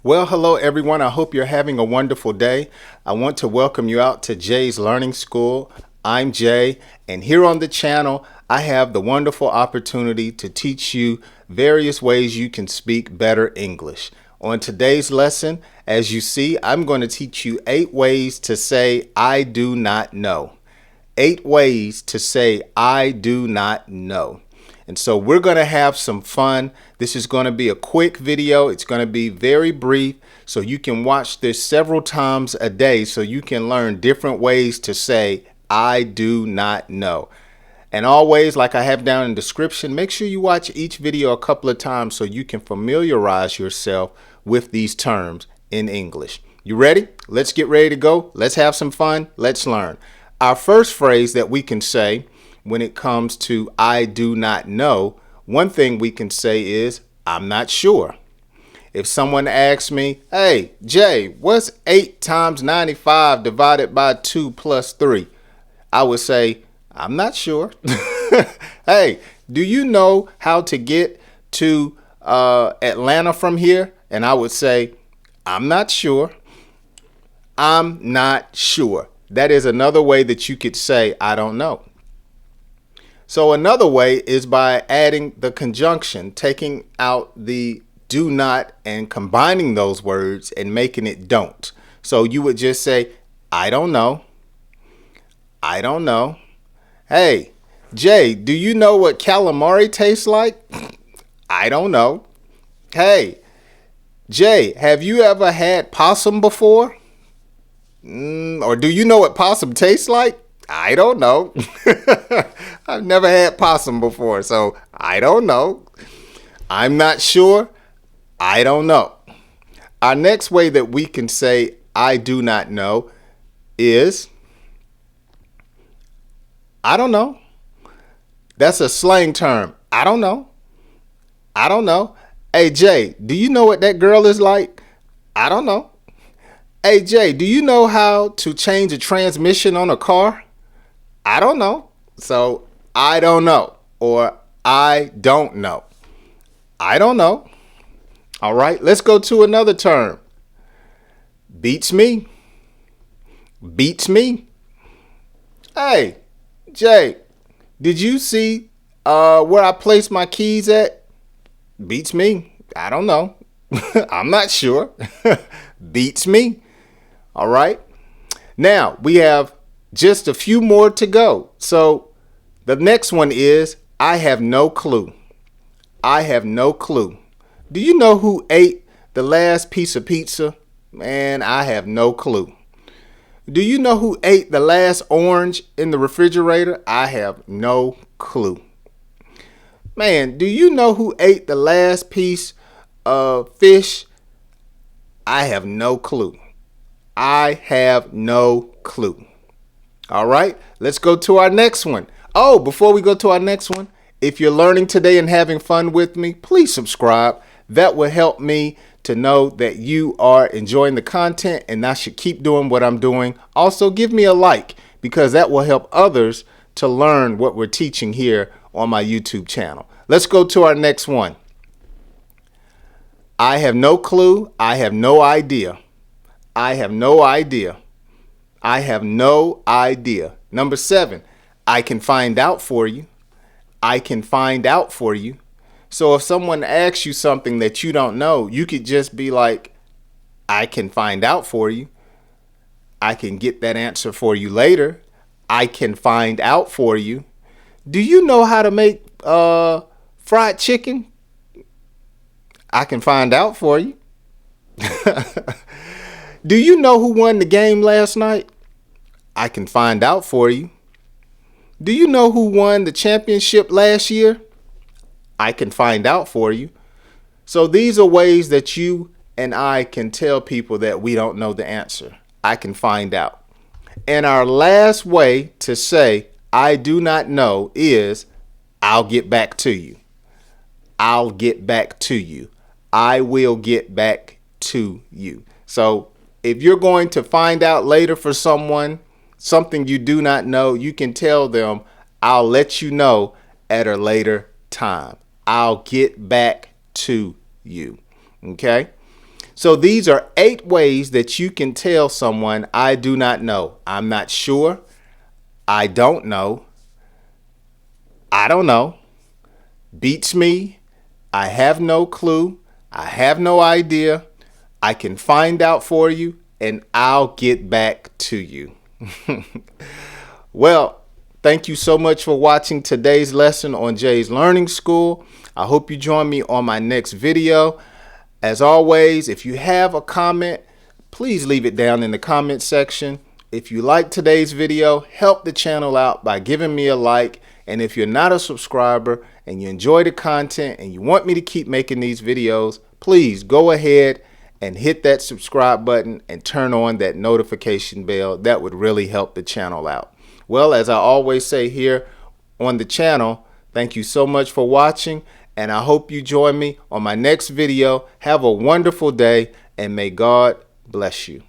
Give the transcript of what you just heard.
Well, hello everyone. I hope you're having a wonderful day. I want to welcome you out to Jay's Learning School. I'm Jay, and here on the channel, I have the wonderful opportunity to teach you various ways you can speak better English. On today's lesson, as you see, I'm going to teach you 8 ways to say I do not know. 8 ways to say I do not know. And so we're going to have some fun. This is going to be a quick video. It's going to be very brief, so you can watch this several times a day so you can learn different ways to say I do not know. And always, like I have down in the description, make sure you watch each video a couple of times so you can familiarize yourself with these terms in English. You ready? Let's get ready to go. Let's have some fun. Let's learn. Our first phrase that we can say when it comes to I do not know, one thing we can say is I'm not sure. If someone asks me, hey, Jay, what's 8 times 95 divided by 2 plus 3? I would say, I'm not sure. Hey, do you know how to get to Atlanta from here? And I would say, I'm not sure. I'm not sure. That is another way that you could say, I don't know. So another way is by adding the conjunction, taking out the do not and combining those words and making it don't. So you would just say, I don't know. I don't know. Hey, Jay, do you know what calamari tastes like? I don't know. Hey, Jay, have you ever had possum before? Or do you know what possum tastes like? I don't know. I've never had possum before, so I don't know. I'm not sure. I don't know. Our next way that we can say I do not know is I don't know. That's a slang term. I don't know. I don't know. Hey, Jay, do you know what that girl is like? I don't know. Hey, Jay, do you know how to change a transmission on a car? I don't know. So I don't know, or I don't know. I don't know. All right, let's go to another term. Beats me. Beats me. Hey, Jay, did you see where I placed my keys at? Beats me. I don't know. I'm not sure. Beats me. All right. Now we have just a few more to go. So the next one is I have no clue. I have no clue. Do you know who ate the last piece of pizza? Man, I have no clue. Do you know who ate the last orange in the refrigerator? I have no clue. Man, do you know who ate the last piece of fish? I have no clue. I have no clue. All right, let's go to our next one. Oh, before we go to our next one, if you're learning today and having fun with me, please subscribe. That will help me to know that you are enjoying the content and I should keep doing what I'm doing. Also, give me a like because that will help others to learn what we're teaching here on my YouTube channel. Let's go to our next one. I have no clue. I have no idea. I have no idea. I have no idea. Number 7, I can find out for you. I can find out for you. So if someone asks you something that you don't know, you could just be like, I can find out for you. I can get that answer for you later. I can find out for you. Do you know how to make fried chicken? I can find out for you. Do you know who won the game last night? I can find out for you. Do you know who won the championship last year? I can find out for you. So these are ways that you and I can tell people that we don't know the answer. I can find out. And our last way to say I do not know is I'll get back to you. I'll get back to you. I will get back to you. So if you're going to find out later for someone something you do not know, you can tell them, I'll let you know at a later time. I'll get back to you. Okay? So these are 8 ways that you can tell someone, I do not know. I'm not sure. I don't know. I don't know. Beats me. I have no clue. I have no idea. I can find out for you, and I'll get back to you. Well, thank you so much for watching today's lesson on Jay's Learning School. I hope you join me on my next video. As always, if you have a comment, please leave it down in the comment section. If you like today's video, help the channel out by giving me a like. And if you're not a subscriber and you enjoy the content and you want me to keep making these videos, please go ahead and hit that subscribe button and turn on that notification bell. That would really help the channel out. Well, as I always say here on the channel, thank you so much for watching, and I hope you join me on my next video. Have a wonderful day, and may God bless you.